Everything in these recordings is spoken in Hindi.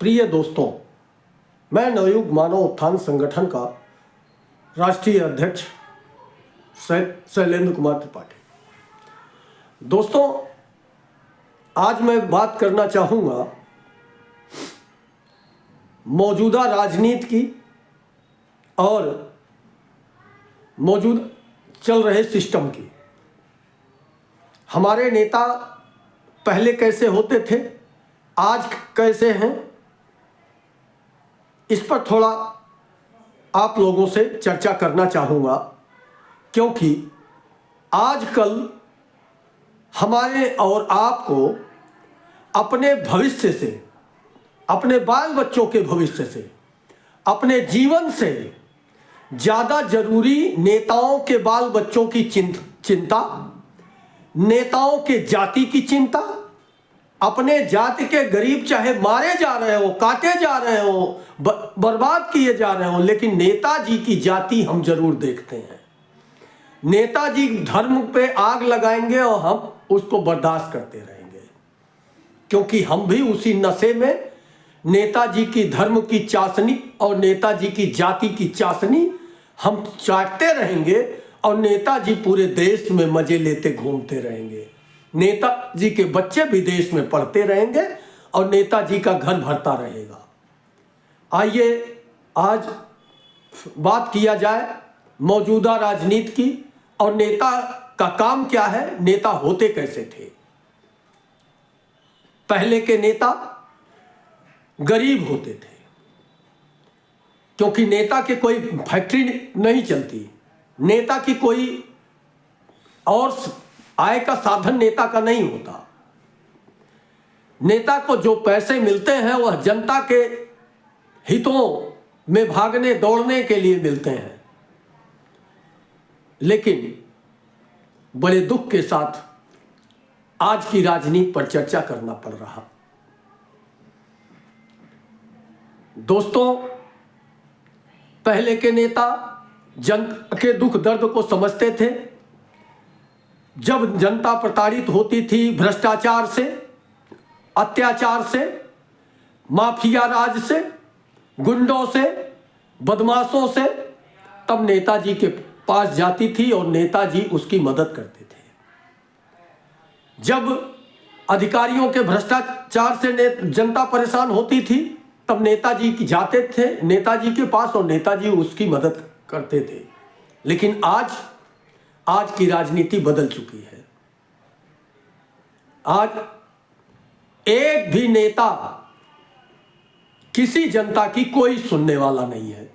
प्रिय दोस्तों, मैं नवयुग मानव उत्थान संगठन का राष्ट्रीय अध्यक्ष शैलेंद्र कुमार त्रिपाठी। दोस्तों, आज मैं बात करना चाहूँगा मौजूदा राजनीति की और मौजूद चल रहे सिस्टम की। हमारे नेता पहले कैसे होते थे, आज कैसे हैं, इस पर थोड़ा आप लोगों से चर्चा करना चाहूँगा, क्योंकि आजकल हमारे और आपको अपने भविष्य से, अपने बाल बच्चों के भविष्य से, अपने जीवन से ज़्यादा जरूरी नेताओं के बाल बच्चों की चिंता, नेताओं के जाति की चिंता, अपने जाति के गरीब चाहे मारे जा रहे हो, काटे जा रहे हो, बर्बाद किए जा रहे हो, लेकिन नेताजी की जाति हम जरूर देखते हैं। नेताजी धर्म पे आग लगाएंगे और हम उसको बर्दाश्त करते रहेंगे, क्योंकि हम भी उसी नशे में नेताजी की धर्म की चाशनी और नेताजी की जाति की चाशनी हम चाटते रहेंगे और नेताजी पूरे देश में मजे लेते घूमते रहेंगे। नेताजी के बच्चे विदेश में पढ़ते रहेंगे और नेताजी का घर भरता रहेगा। आइए आज बात किया जाए मौजूदा राजनीति की और नेता का काम क्या है, नेता होते कैसे थे। पहले के नेता गरीब होते थे, क्योंकि नेता के कोई फैक्ट्री नहीं चलती, नेता की कोई और आय का साधन नेता का नहीं होता। नेता को जो पैसे मिलते हैं वह जनता के हितों में भागने दौड़ने के लिए मिलते हैं। लेकिन बड़े दुख के साथ आज की राजनीति पर चर्चा करना पड़ रहा। दोस्तों, पहले के नेता जनता के दुख दर्द को समझते थे। जब जनता प्रताड़ित होती थी भ्रष्टाचार से, अत्याचार से, माफिया राज से, गुंडों से, बदमाशों से, तब नेताजी के पास जाती थी और नेताजी उसकी मदद करते थे। जब अधिकारियों के भ्रष्टाचार से जनता परेशान होती थी, तब नेताजी जाते थे नेताजी के पास और नेताजी उसकी मदद करते थे। लेकिन आज की राजनीति बदल चुकी है। आज एक भी नेता किसी जनता की कोई सुनने वाला नहीं है।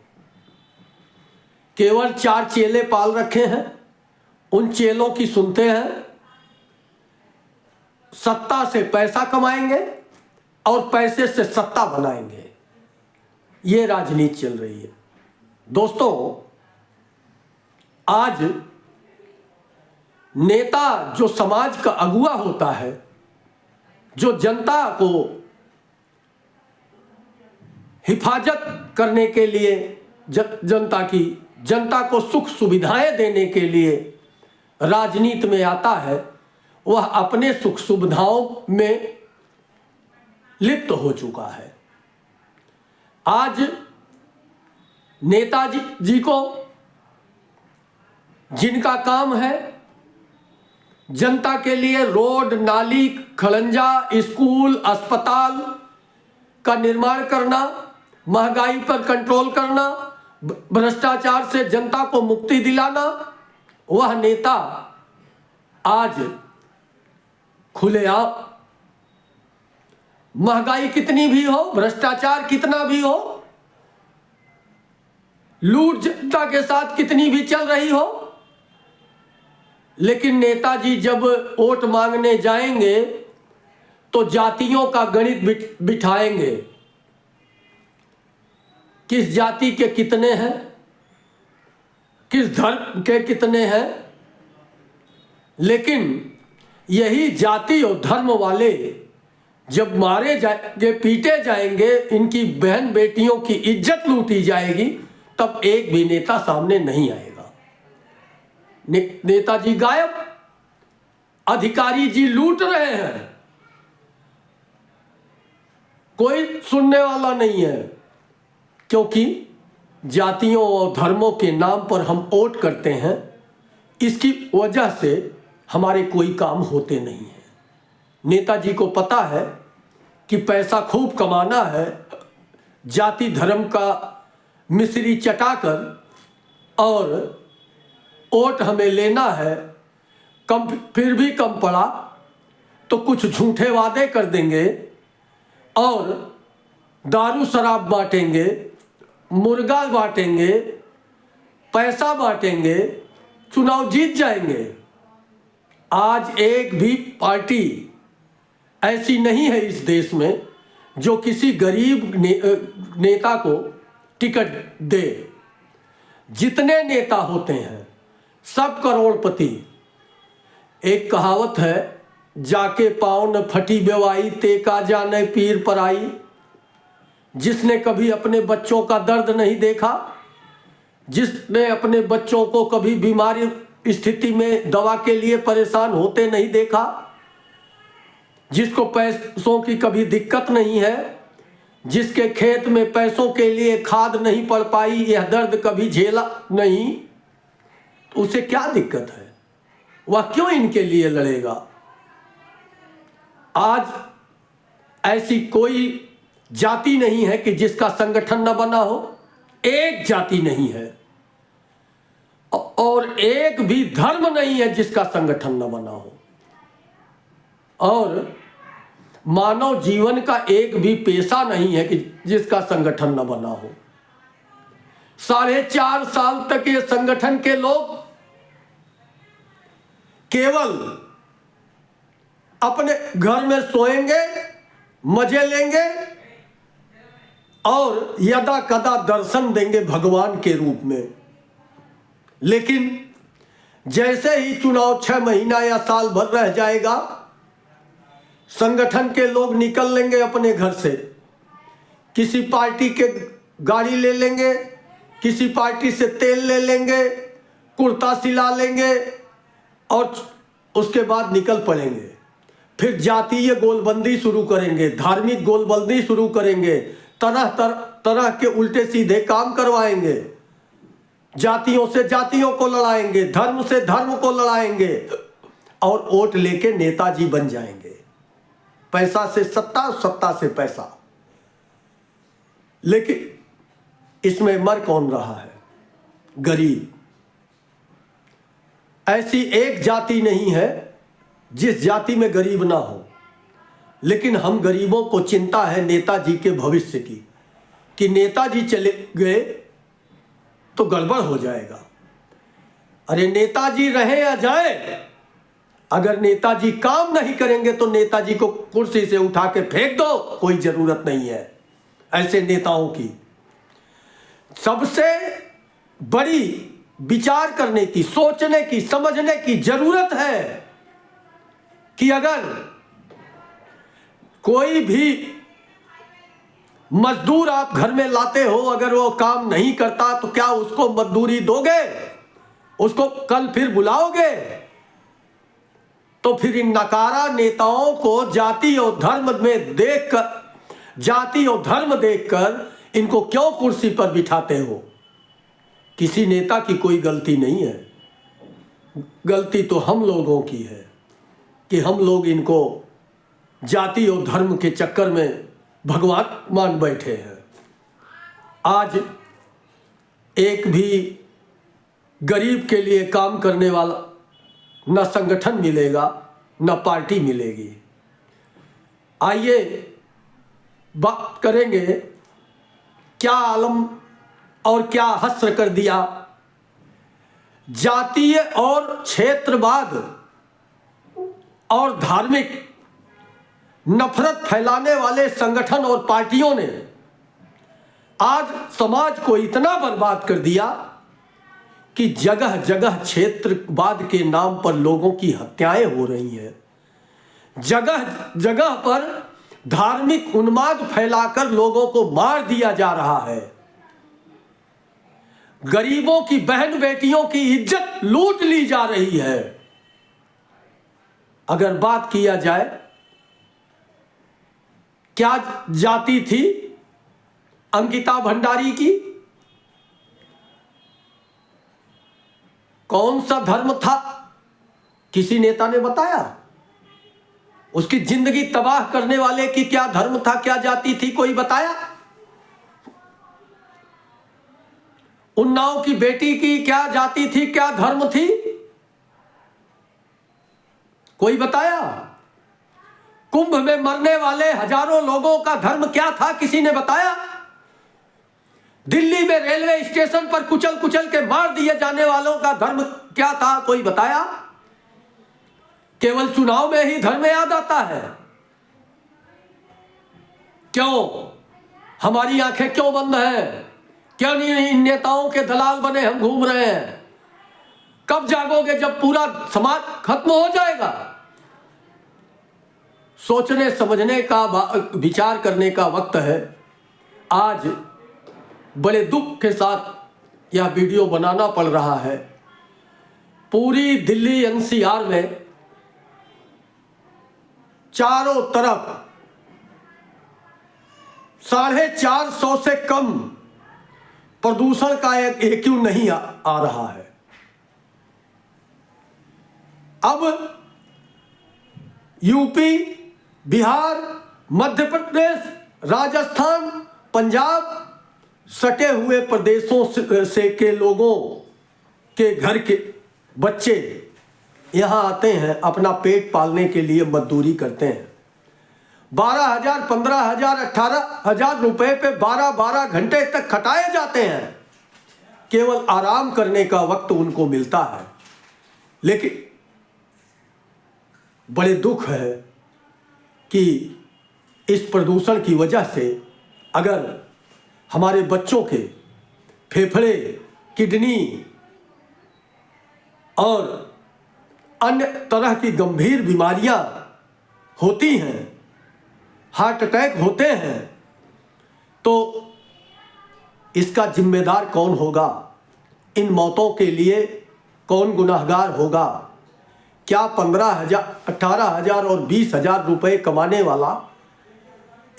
केवल 4 चेले पाल रखे हैं, उन चेलों की सुनते हैं। सत्ता से पैसा कमाएंगे और पैसे से सत्ता बनाएंगे, ये राजनीति चल रही है। दोस्तों, आज नेता जो समाज का अगुवा होता है, जो जनता को हिफाजत करने के लिए, जनता को सुख सुविधाएं देने के लिए राजनीति में आता है, वह अपने सुख सुविधाओं में लिप्त हो चुका है। आज नेताजी जी को, जिनका काम है जनता के लिए रोड, नाली, खड़ंजा, स्कूल, अस्पताल का निर्माण करना, महंगाई पर कंट्रोल करना, भ्रष्टाचार से जनता को मुक्ति दिलाना, वह नेता आज खुलेआम महंगाई कितनी भी हो, भ्रष्टाचार कितना भी हो, लूट जनता के साथ कितनी भी चल रही हो, लेकिन नेताजी जब वोट मांगने जाएंगे तो जातियों का गणित बिठाएंगे। किस जाति के कितने हैं, किस धर्म के कितने हैं, लेकिन यही जाति और धर्म वाले जब मारे जाएंगे, पीटे जाएंगे, इनकी बहन बेटियों की इज्जत लूटी जाएगी, तब एक भी नेता सामने नहीं आएगा। नेताजी गायब, अधिकारी जी लूट रहे हैं, कोई सुनने वाला नहीं है, क्योंकि जातियों और धर्मों के नाम पर हम वोट करते हैं। इसकी वजह से हमारे कोई काम होते नहीं हैं। नेताजी को पता है कि पैसा खूब कमाना है, जाति धर्म का मिश्री चटाकर और वोट हमें लेना है। कम फिर भी कम पड़ा तो कुछ झूठे वादे कर देंगे और दारू शराब बांटेंगे, मुर्गा बांटेंगे, पैसा बांटेंगे, चुनाव जीत जाएंगे। आज एक भी पार्टी ऐसी नहीं है इस देश में जो किसी गरीब नेता को टिकट दे। जितने नेता होते हैं सब करोड़पति। एक कहावत है, जाके पाँव न फटी बेवाई ते का जाने पीर पराई। जिसने कभी अपने बच्चों का दर्द नहीं देखा, जिसने अपने बच्चों को कभी बीमारी स्थिति में दवा के लिए परेशान होते नहीं देखा, जिसको पैसों की कभी दिक्कत नहीं है, जिसके खेत में पैसों के लिए खाद नहीं पड़ पाई, यह दर्द कभी झेला नहीं, तो उसे क्या दिक्कत है? वह क्यों इनके लिए लड़ेगा? आज ऐसी कोई जाति नहीं है कि जिसका संगठन न बना हो। एक जाति नहीं है और एक भी धर्म नहीं है जिसका संगठन न बना हो। और मानव जीवन का एक भी पेशा नहीं है कि जिसका संगठन न बना हो। 4.5 साल तक ये संगठन के लोग केवल अपने घर में सोएंगे, मजे लेंगे और यदा कदा दर्शन देंगे भगवान के रूप में। लेकिन जैसे ही चुनाव 6 महीना या साल भर रह जाएगा, संगठन के लोग निकल लेंगे अपने घर से, किसी पार्टी के गाड़ी ले लेंगे, किसी पार्टी से तेल ले लेंगे, कुर्ता सिला लेंगे और उसके बाद निकल पड़ेंगे। फिर जातीय गोलबंदी शुरू करेंगे, धार्मिक गोलबंदी शुरू करेंगे, तरह तरह के उल्टे सीधे काम करवाएंगे, जातियों से जातियों को लड़ाएंगे, धर्म से धर्म को लड़ाएंगे और वोट लेके नेताजी बन जाएंगे। पैसा से सत्ता, सत्ता से पैसा। लेकिन इसमें मर कौन रहा है? गरीब। ऐसी एक जाति नहीं है जिस जाति में गरीब ना हो। लेकिन हम गरीबों को चिंता है नेताजी के भविष्य की, कि नेताजी चले गए तो गड़बड़ हो जाएगा। अरे नेताजी रहे या जाए, अगर नेताजी काम नहीं करेंगे तो नेताजी को कुर्सी से उठा के फेंक दो, कोई जरूरत नहीं है ऐसे नेताओं की। सबसे बड़ी विचार करने की, सोचने की, समझने की जरूरत है कि अगर कोई भी मजदूर आप घर में लाते हो, अगर वो काम नहीं करता तो क्या उसको मजदूरी दोगे? उसको कल फिर बुलाओगे? तो फिर इन नकारा नेताओं को जाति और धर्म में देखकर, जाति और धर्म देखकर इनको क्यों कुर्सी पर बिठाते हो? किसी नेता की कोई गलती नहीं है, गलती तो हम लोगों की है कि हम लोग इनको जाति और धर्म के चक्कर में भगवान मान बैठे हैं। आज एक भी गरीब के लिए काम करने वाला न संगठन मिलेगा, न पार्टी मिलेगी। आइए बात करेंगे क्या आलम और क्या हस्र कर दिया जातीय और क्षेत्रवाद और धार्मिक नफरत फैलाने वाले संगठन और पार्टियों ने आज समाज को इतना बर्बाद कर दिया कि जगह जगह क्षेत्रवाद के नाम पर लोगों की हत्याएं हो रही हैं। जगह जगह पर धार्मिक उन्माद फैलाकर लोगों को मार दिया जा रहा है। गरीबों की बहन बेटियों की इज्जत लूट ली जा रही है। अगर बात किया जाए क्या जाति थी अंकिता भंडारी की? कौन सा धर्म था? किसी नेता ने बताया? उसकी जिंदगी तबाह करने वाले की क्या धर्म था, क्या जाति थी, कोई बताया? उन्नाव की बेटी की क्या जाति थी, क्या धर्म थी, कोई बताया? कुंभ में मरने वाले हजारों लोगों का धर्म क्या था, किसी ने बताया? दिल्ली में रेलवे स्टेशन पर कुचल कुचल के मार दिए जाने वालों का धर्म क्या था, कोई बताया? केवल चुनाव में ही धर्म याद आता है। क्यों हमारी आंखें क्यों बंद हैं? क्यों नहीं इन नेताओं के दलाल बने हम घूम रहे हैं? कब जागोगे जब पूरा समाज खत्म हो जाएगा? सोचने समझने का, विचार करने का वक्त है। आज बड़े दुख के साथ यह वीडियो बनाना पड़ रहा है। पूरी दिल्ली एनसीआर में चारों तरफ 450 से कम प्रदूषण का एक एक्यू नहीं आ रहा है। अब यूपी, बिहार, मध्य प्रदेश, राजस्थान, पंजाब सटे हुए प्रदेशों से के लोगों के घर के बच्चे यहाँ आते हैं, अपना पेट पालने के लिए मजदूरी करते हैं। 12,000, 15,000, 18,000 रुपए पे 12-12 घंटे तक खटाए जाते हैं। केवल आराम करने का वक्त उनको मिलता है। लेकिन बड़े दुख है कि इस प्रदूषण की वजह से अगर हमारे बच्चों के फेफड़े, किडनी और अन्य तरह की गंभीर बीमारियां होती हैं, हार्ट अटैक होते हैं, तो इसका जिम्मेदार कौन होगा? इन मौतों के लिए कौन गुनाहगार होगा? क्या 15,000, 18,000 और 20,000 रुपए कमाने वाला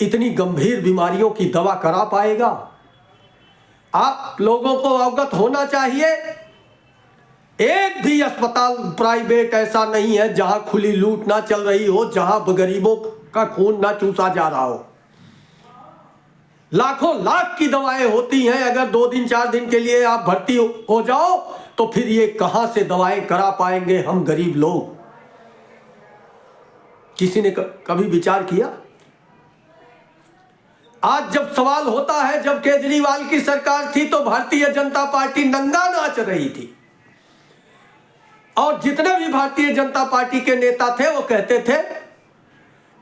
इतनी गंभीर बीमारियों की दवा करा पाएगा? आप लोगों को अवगत होना चाहिए, एक भी अस्पताल प्राइवेट ऐसा नहीं है जहां खुली लूट ना चल रही हो, जहां गरीबों का खून ना चूसा जा रहा हो। लाखों लाख की दवाएं होती हैं। अगर 2 दिन 4 दिन के लिए आप भर्ती हो जाओ तो फिर ये कहां से दवाएं करा पाएंगे हम गरीब लोग? किसी ने कभी विचार किया? आज जब सवाल होता है, जब केजरीवाल की सरकार थी तो भारतीय जनता पार्टी नंगा नाच रही थी, और जितने भी भारतीय जनता पार्टी के नेता थे वो कहते थे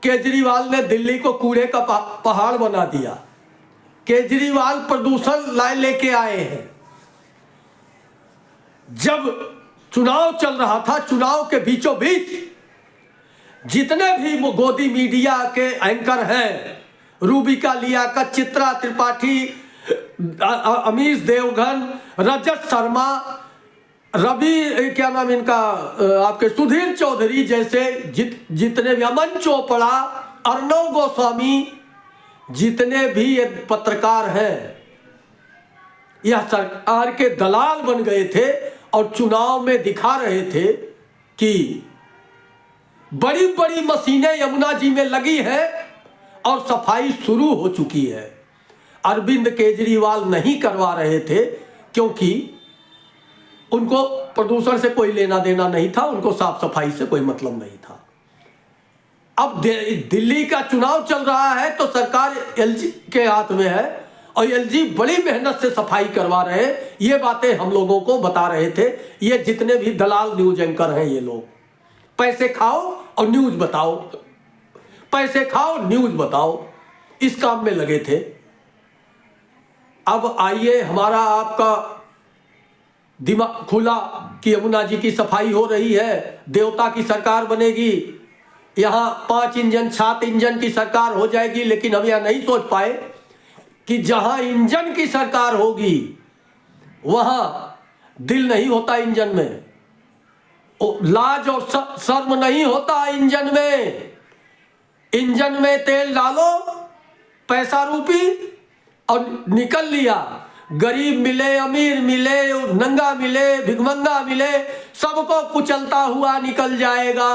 केजरीवाल ने दिल्ली को कूड़े का पहाड़ बना दिया, केजरीवाल प्रदूषण लेके आए हैं। जब चुनाव चल रहा था, चुनाव के बीचों बीच जितने भी गोदी मीडिया के एंकर हैं, रूबिका लियाकत, चित्रा त्रिपाठी, अमीश देवगन, रजत शर्मा, रवि क्या नाम इनका, आपके सुधीर चौधरी जैसे जितने भी, अमन चोपड़ा, अर्णव गोस्वामी, जितने भी ये पत्रकार हैं, यह सरकार के दलाल बन गए थे और चुनाव में दिखा रहे थे कि बड़ी बड़ी मशीनें यमुना जी में लगी है और सफाई शुरू हो चुकी है। अरविंद केजरीवाल नहीं करवा रहे थे क्योंकि उनको प्रदूषण से कोई लेना देना नहीं था, उनको साफ सफाई से कोई मतलब नहीं था। अब दिल्ली का चुनाव चल रहा है तो सरकार एलजी के हाथ में है और एलजी बड़ी मेहनत से सफाई करवा रहे हैं। ये बातें हम लोगों को बता रहे थे। ये जितने भी दलाल न्यूज एंकर हैं, ये लोग पैसे खाओ और न्यूज बताओ, पैसे खाओ न्यूज बताओ, इस काम में लगे थे। अब आइए, हमारा आपका दिमाग खुला कि यमुना जी की सफाई हो रही है, देवता की सरकार बनेगी, यहाँ 5 इंजन 7 इंजन की सरकार हो जाएगी। लेकिन हम यह नहीं सोच पाए कि जहां इंजन की सरकार होगी वहां दिल नहीं होता इंजन में, लाज और शर्म नहीं होता इंजन में। इंजन में तेल डालो पैसा रूपी और निकल लिया। गरीब मिले, अमीर मिले, नंगा मिले, भिखमंगा मिले, सबको कुचलता हुआ निकल जाएगा।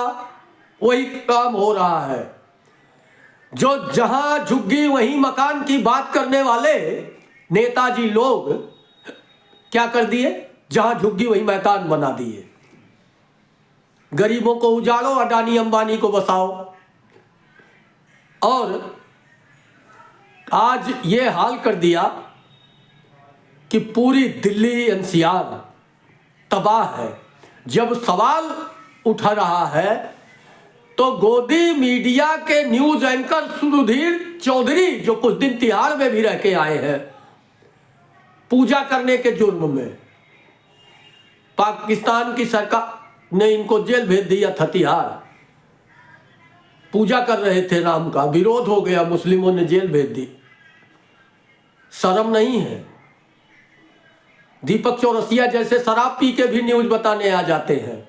वही काम हो रहा है। जो जहां झुग्गी वहीं मकान की बात करने वाले नेताजी लोग क्या कर दिए, जहां झुग्गी वहीं मैदान बना दिए। गरीबों को उजाड़ो, अडानी अंबानी को बसाओ। और आज ये हाल कर दिया कि पूरी दिल्ली एनसीआर तबाह है। जब सवाल उठा रहा है तो गोदी मीडिया के न्यूज एंकर सुधीर चौधरी, जो कुछ दिन तिहाड़ में भी रह के आए हैं पूजा करने के जुर्म में, पाकिस्तान की सरकार ने इनको जेल भेज दिया था तिहाड़। पूजा कर रहे थे राम का, विरोध हो गया, मुस्लिमों ने जेल भेज दी। शर्म नहीं है। दीपक चौरसिया जैसे शराब पी के भी न्यूज बताने आ जाते हैं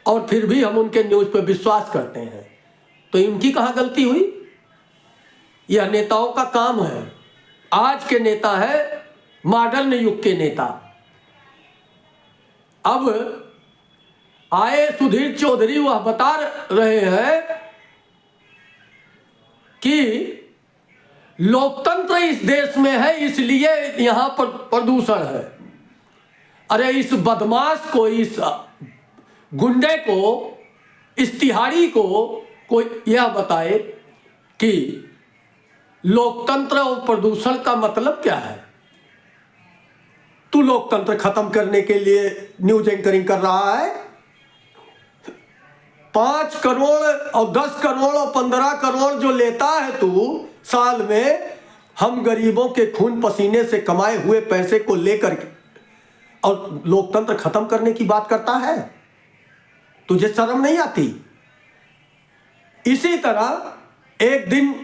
और फिर भी हम उनके न्यूज पर विश्वास करते हैं। तो इनकी कहां गलती हुई? यह नेताओं का काम है। आज के नेता है मॉडर्न युग के नेता। अब आए सुधीर चौधरी, वह बता रहे हैं कि लोकतंत्र इस देश में है, इसलिए यहां पर प्रदूषण है। अरे इस बदमाश को, इस गुंडे को, इस तिहाड़ी को कोई यह बताए कि लोकतंत्र और प्रदूषण का मतलब क्या है। तू लोकतंत्र खत्म करने के लिए न्यूज एंकरिंग कर रहा है। 5 करोड़ और 10 करोड़ और 15 करोड़ जो लेता है तू साल में, हम गरीबों के खून पसीने से कमाए हुए पैसे को लेकर के और लोकतंत्र खत्म करने की बात करता है। तुझे शर्म नहीं आती? इसी तरह एक दिन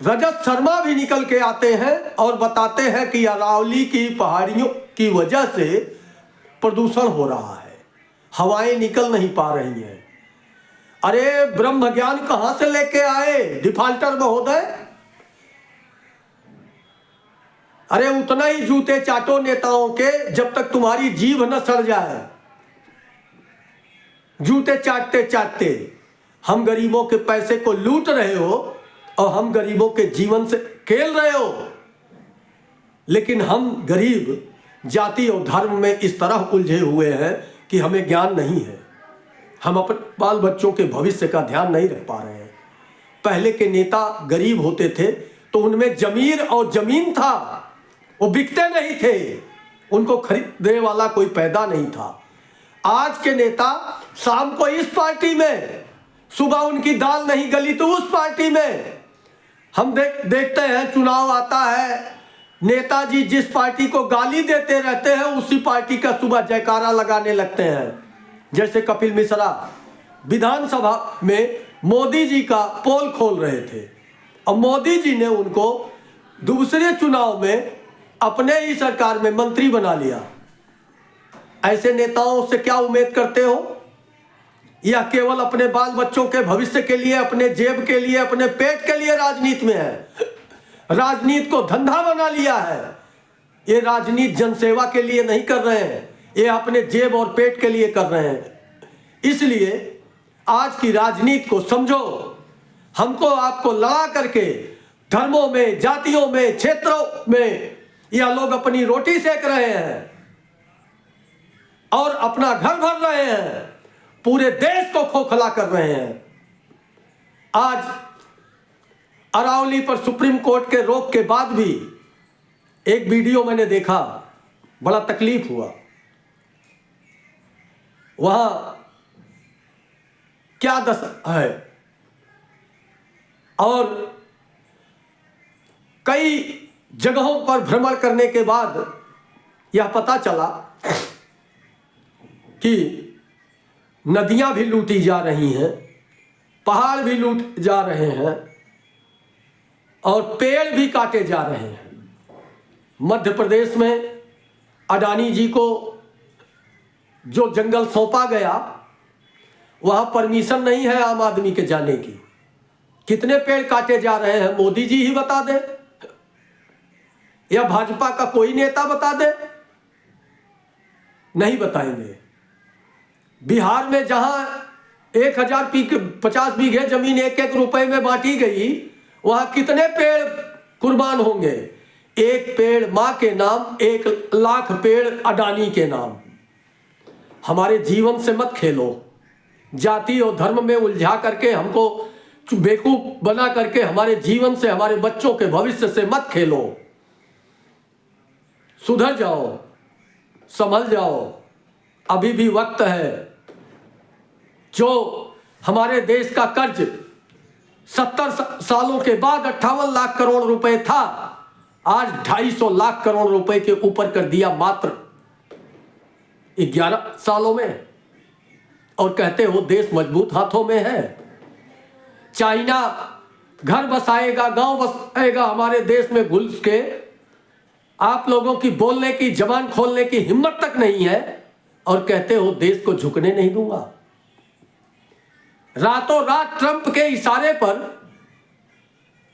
रजत शर्मा भी निकल के आते हैं और बताते हैं कि अरावली की पहाड़ियों की वजह से प्रदूषण हो रहा है, हवाएं निकल नहीं पा रही हैं। अरे ब्रह्म ज्ञान कहां से लेके आए डिफाल्टर महोदय? अरे उतना ही जूते चाटो नेताओं के जब तक तुम्हारी जीभ न सड़ जाए। जूते चाटते चाटते हम गरीबों के पैसे को लूट रहे हो और हम गरीबों के जीवन से खेल रहे हो। लेकिन हम गरीब जाति और धर्म में इस तरह उलझे हुए हैं कि हमें ज्ञान नहीं है। हम अपने बाल बच्चों के भविष्य का ध्यान नहीं रख पा रहे हैं। पहले के नेता गरीब होते थे तो उनमें जमीर और जमीन था, वो बिकते नहीं थे, उनको खरीदने वाला कोई पैदा नहीं था। आज के नेता शाम को इस पार्टी में, सुबह उनकी दाल नहीं गली तो उस पार्टी में। हम देखते हैं चुनाव आता है, नेताजी जिस पार्टी को गाली देते रहते हैं उसी पार्टी का सुबह जयकारा लगाने लगते हैं। जैसे कपिल मिश्रा विधानसभा में मोदी जी का पोल खोल रहे थे और मोदी जी ने उनको दूसरे चुनाव में अपने ही सरकार में मंत्री बना लिया। ऐसे नेताओं से क्या उम्मीद करते हो? या केवल अपने बाल बच्चों के भविष्य के लिए, अपने जेब के लिए, अपने पेट के लिए राजनीति में है। राजनीति को धंधा बना लिया है। ये राजनीति जनसेवा के लिए नहीं कर रहे हैं, ये अपने जेब और पेट के लिए कर रहे हैं। इसलिए आज की राजनीति को समझो। हमको आपको लड़ा करके धर्मों में, जातियों में, क्षेत्रों में यह लोग अपनी रोटी सेक रहे हैं और अपना घर भर रहे हैं, पूरे देश को खोखला कर रहे हैं। आज अरावली पर सुप्रीम कोर्ट के रोक के बाद भी एक वीडियो मैंने देखा, बड़ा तकलीफ हुआ। वहां क्या दशा है और कई जगहों पर भ्रमण करने के बाद यह पता चला कि नदियां भी लूटी जा रही हैं, पहाड़ भी लूट जा रहे हैं और पेड़ भी काटे जा रहे हैं। मध्य प्रदेश में अडानी जी को जो जंगल सौंपा गया, वहां परमिशन नहीं है आम आदमी के जाने की। कितने पेड़ काटे जा रहे हैं मोदी जी ही बता दे, या भाजपा का कोई नेता बता दे? नहीं बताएंगे। बिहार में जहां 1050 बीघे जमीन 1-1 रुपए में बांटी गई, वहां कितने पेड़ कुर्बान होंगे? एक पेड़ मां के नाम, 1 लाख पेड़ अडानी के नाम। हमारे जीवन से मत खेलो, जाति और धर्म में उलझा करके हमको बेवकूफ बना करके हमारे जीवन से, हमारे बच्चों के भविष्य से मत खेलो। सुधर जाओ, संभल जाओ, अभी भी वक्त है। जो हमारे देश का कर्ज 70 सालों के बाद 58 लाख करोड़ रुपए था, आज 250 लाख करोड़ रुपए के ऊपर कर दिया मात्र 11 सालों में, और कहते हो देश मजबूत हाथों में है। चाइना घर बसाएगा, गांव बसाएगा हमारे देश में घुस के। आप लोगों की बोलने की, जबान खोलने की हिम्मत तक नहीं है, और कहते हो देश को झुकने नहीं दूंगा। रातों रात ट्रंप के इशारे पर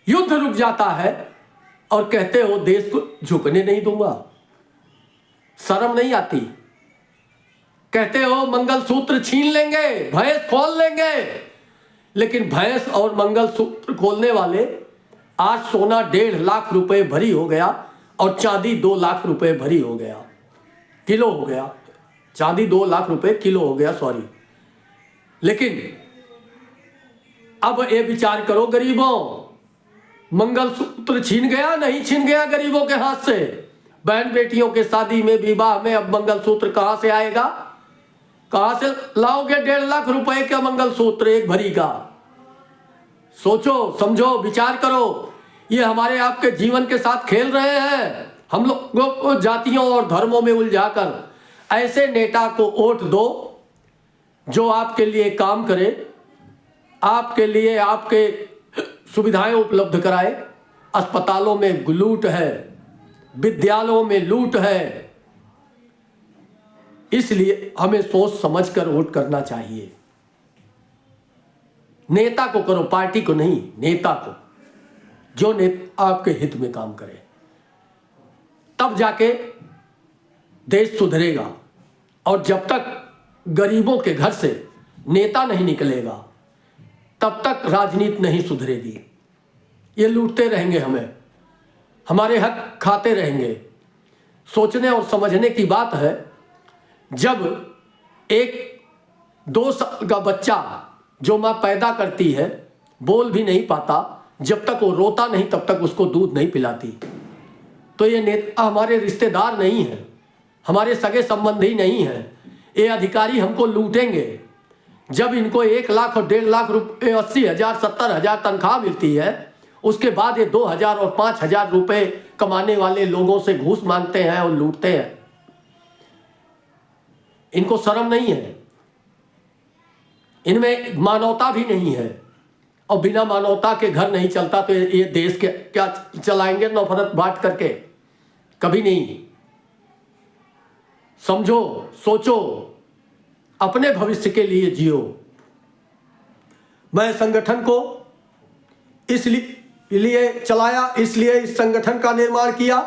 युद्ध रुक जाता है, और कहते हो देश को झुकने नहीं दूंगा। शर्म नहीं आती? कहते हो मंगलसूत्र छीन लेंगे, भैंस खोल लेंगे, लेकिन भैंस और मंगलसूत्र खोलने वाले आज सोना 1.5 लाख रुपए भरी हो गया, और चांदी 2 लाख रुपए भरी हो गया, किलो हो गया। चांदी 2 लाख रुपए किलो हो गया, सॉरी। लेकिन अब ये विचार करो गरीबों, मंगलसूत्र छीन गया, नहीं छीन गया गरीबों के हाथ से? बहन बेटियों के शादी में, विवाह में अब मंगलसूत्र कहां से आएगा? कहां से लाओगे 1.5 लाख रुपए का मंगलसूत्र एक भरी का? सोचो, समझो, विचार करो। ये हमारे आपके जीवन के साथ खेल रहे हैं। हम लोगों को जातियों और धर्मों में उलझाकर ऐसे नेता को वोट दो जो आपके लिए काम करे, आपके लिए आपके सुविधाएं उपलब्ध कराए। अस्पतालों में लूट है, विद्यालयों में लूट है, इसलिए हमें सोच समझकर वोट करना चाहिए। नेता को करो, पार्टी को नहीं, नेता को, जो नेता आपके हित में काम करे, तब जाके देश सुधरेगा। और जब तक गरीबों के घर से नेता नहीं निकलेगा, तब तक राजनीति नहीं सुधरेगी। ये लूटते रहेंगे हमें, हमारे हक खाते रहेंगे। सोचने और समझने की बात है, जब 1-2 साल का बच्चा जो माँ पैदा करती है बोल भी नहीं पाता, जब तक वो रोता नहीं तब तक उसको दूध नहीं पिलाती। तो ये नेता हमारे रिश्तेदार नहीं है, हमारे सगे संबंधी नहीं है। ये अधिकारी हमको लूटेंगे। जब इनको 1 लाख और 1.5 लाख रुपए, 80,000 70,000 तनख्वाह मिलती है, उसके बाद ये 2,000 और 5,000 रुपए कमाने वाले लोगों से घूस मांगते हैं और लूटते हैं। इनको शर्म नहीं है, इनमें मानवता भी नहीं है। और बिना मानवता के घर नहीं चलता, तो ये देश के क्या चलाएंगे नफरत बांट करके? कभी नहीं। समझो, सोचो, अपने भविष्य के लिए जियो। मैं संगठन को इसलिए चलाया, इसलिए इस संगठन का निर्माण किया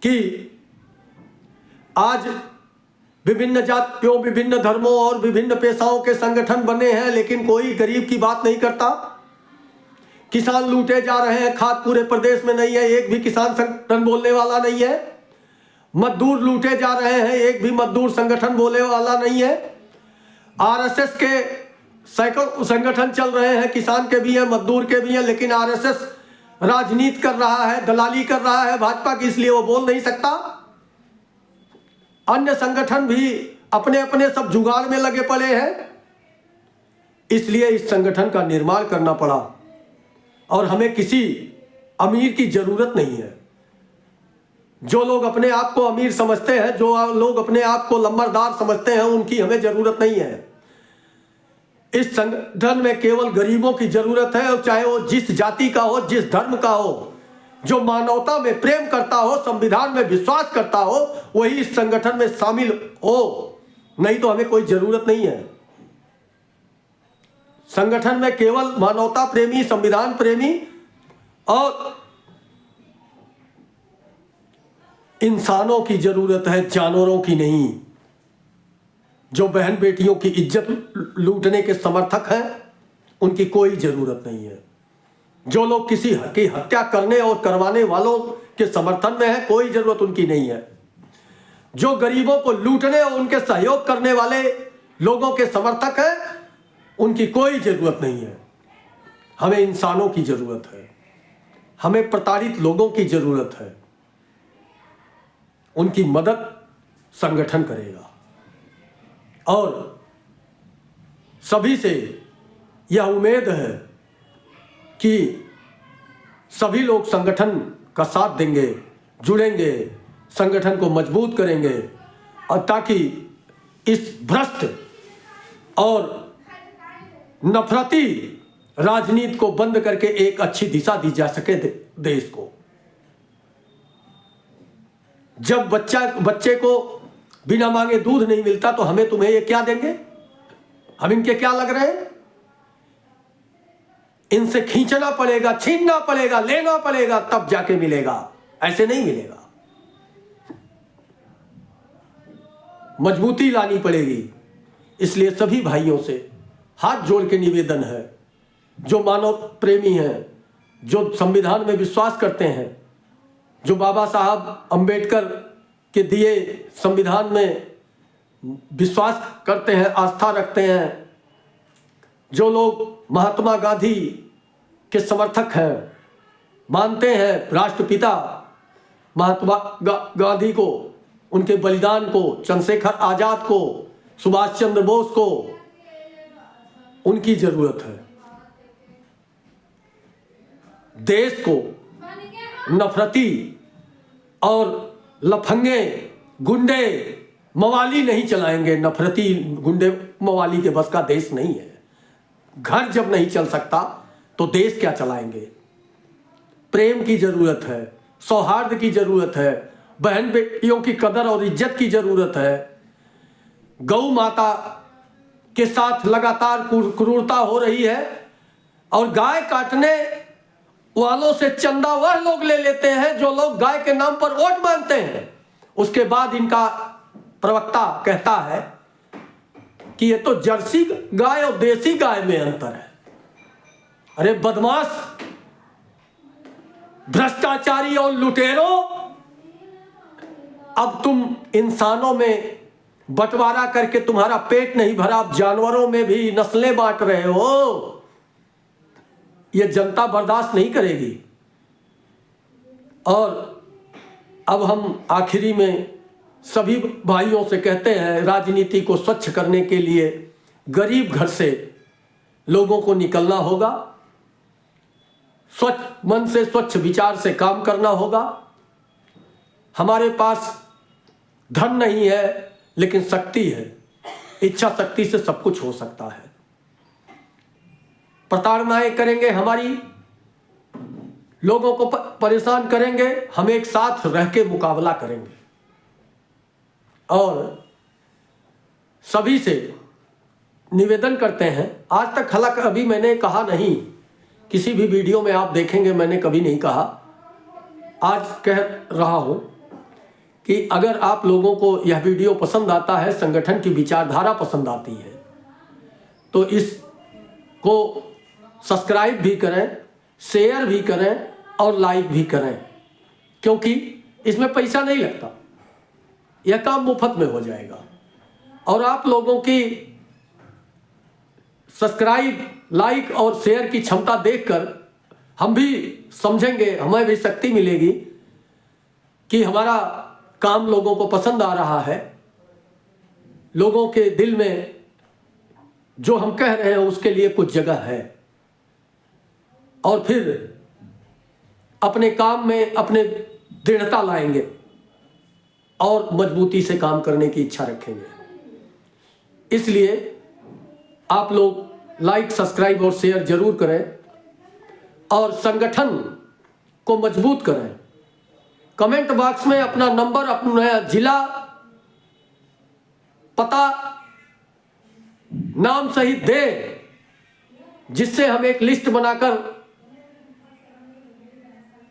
कि आज विभिन्न जातियों, विभिन्न धर्मों और विभिन्न पेशाओं के संगठन बने हैं, लेकिन कोई गरीब की बात नहीं करता। किसान लूटे जा रहे हैं, खाद पूरे प्रदेश में नहीं है, एक भी किसान संगठन बोलने वाला नहीं है। मजदूर लूटे जा रहे हैं, एक भी मजदूर संगठन बोलने वाला नहीं है। आरएसएस के सैकड़ों संगठन चल रहे हैं, किसान के भी हैं, मजदूर के भी हैं, लेकिन आरएसएस राजनीति कर रहा है, दलाली कर रहा है भाजपा की, इसलिए वो बोल नहीं सकता। अन्य संगठन भी अपने अपने सब जुगाड़ में लगे पड़े हैं, इसलिए इस संगठन का निर्माण करना पड़ा। और हमें किसी अमीर की जरूरत नहीं है। जो लोग अपने आप को अमीर समझते हैं, जो लोग अपने आप को लंबरदार समझते हैं, उनकी हमें जरूरत नहीं है। इस संगठन में केवल गरीबों की जरूरत है, और चाहे वो जिस जाति का हो, जिस धर्म का हो, जो मानवता में प्रेम करता हो, संविधान में विश्वास करता हो, वही इस संगठन में शामिल हो। नहीं तो हमें कोई जरूरत नहीं है। संगठन में केवल मानवता प्रेमी, संविधान प्रेमी और इंसानों की जरूरत है, जानवरों की नहीं। जो बहन बेटियों की इज्जत लूटने के समर्थक हैं उनकी कोई जरूरत नहीं है। जो लोग किसी की हत्या करने और करवाने वालों के समर्थन में है, कोई जरूरत उनकी नहीं है। जो गरीबों को लूटने और उनके सहयोग करने वाले लोगों के समर्थक हैं उनकी कोई जरूरत नहीं है। हमें इंसानों की जरूरत है, हमें प्रताड़ित लोगों की जरूरत है। उनकी मदद संगठन करेगा। और सभी से यह उम्मीद है कि सभी लोग संगठन का साथ देंगे, जुड़ेंगे, संगठन को मजबूत करेंगे और ताकि इस भ्रष्ट और नफरती राजनीति को बंद करके एक अच्छी दिशा दी जा सके देश को। जब बच्चे को बिना मांगे दूध नहीं मिलता तो हमें तुम्हें ये क्या देंगे? हम इनके क्या लग रहे हैं? इनसे खींचना पड़ेगा, छीनना पड़ेगा, लेना पड़ेगा, तब जाके मिलेगा, ऐसे नहीं मिलेगा। मजबूती लानी पड़ेगी। इसलिए सभी भाइयों से हाथ जोड़ के निवेदन है, जो मानव प्रेमी हैं, जो संविधान में विश्वास करते हैं, जो बाबा साहब अंबेडकर के दिए संविधान में विश्वास करते हैं, आस्था रखते हैं, जो लोग महात्मा गांधी के समर्थक हैं, मानते हैं राष्ट्रपिता महात्मा गांधी को, उनके बलिदान को, चंद्रशेखर आजाद को, सुभाष चंद्र बोस को, उनकी जरूरत है। देश को नफरती और लफंगे गुंडे मवाली नहीं चलाएंगे। नफरती गुंडे मवाली के बस का देश नहीं है। घर जब नहीं चल सकता तो देश क्या चलाएंगे? प्रेम की जरूरत है, सौहार्द की जरूरत है, बहन बेटियों की कदर और इज्जत की जरूरत है। गौ माता के साथ लगातार क्रूरता हो रही है और गाय काटने वालों से चंदा वह लोग ले लेते हैं जो लोग गाय के नाम पर वोट मांगते हैं। उसके बाद इनका प्रवक्ता कहता है कि ये तो जर्सी गाय और देसी गाय में अंतर है। अरे बदमाश, भ्रष्टाचारी और लुटेरों, अब तुम इंसानों में बंटवारा करके तुम्हारा पेट नहीं भरा, आप जानवरों में भी नस्लें बांट रहे हो। ये जनता बर्दाश्त नहीं करेगी। और अब हम आखिरी में सभी भाइयों से कहते हैं, राजनीति को स्वच्छ करने के लिए गरीब घर से लोगों को निकलना होगा, स्वच्छ मन से, स्वच्छ विचार से काम करना होगा। हमारे पास धन नहीं है लेकिन शक्ति है, इच्छा शक्ति से सब कुछ हो सकता है। प्रताड़नाएं करेंगे, हमारी लोगों को परेशान करेंगे, हम एक साथ रह के मुकाबला करेंगे। और सभी से निवेदन करते हैं, आज तक हालांकि अभी मैंने कहा नहीं, किसी भी वीडियो में आप देखेंगे मैंने कभी नहीं कहा, आज कह रहा हूं कि अगर आप लोगों को यह वीडियो पसंद आता है, संगठन की विचारधारा पसंद आती है, तो इसको सब्सक्राइब भी करें, शेयर भी करें और लाइक भी करें, क्योंकि इसमें पैसा नहीं लगता, यह काम मुफ्त में हो जाएगा। और आप लोगों की सब्सक्राइब, लाइक और शेयर की क्षमता देखकर हम भी समझेंगे, हमें भी शक्ति मिलेगी कि हमारा काम लोगों को पसंद आ रहा है, लोगों के दिल में जो हम कह रहे हैं उसके लिए कुछ जगह है। और फिर अपने काम में अपने दृढ़ता लाएंगे और मजबूती से काम करने की इच्छा रखेंगे। इसलिए आप लोग लाइक, सब्सक्राइब और शेयर जरूर करें और संगठन को मजबूत करें। कमेंट बॉक्स में अपना नंबर, अपना जिला, पता, नाम सहित दें जिससे हम एक लिस्ट बनाकर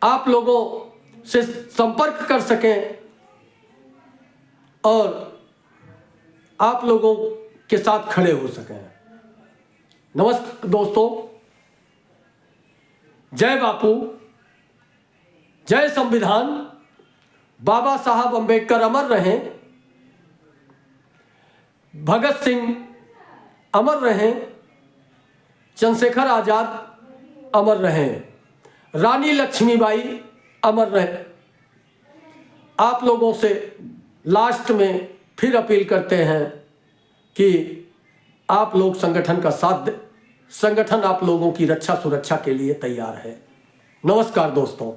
आप लोगों से संपर्क कर सकें और आप लोगों के साथ खड़े हो सकें। नमस्कार दोस्तों, जय बापू, जय संविधान, बाबा साहब अंबेडकर अमर रहें, भगत सिंह अमर रहें, चंद्रशेखर आजाद अमर रहें, रानी लक्ष्मीबाई अमर रहे। आप लोगों से लास्ट में फिर अपील करते हैं कि आप लोग संगठन का साथ दें। संगठन आप लोगों की रक्षा सुरक्षा के लिए तैयार है। नमस्कार दोस्तों।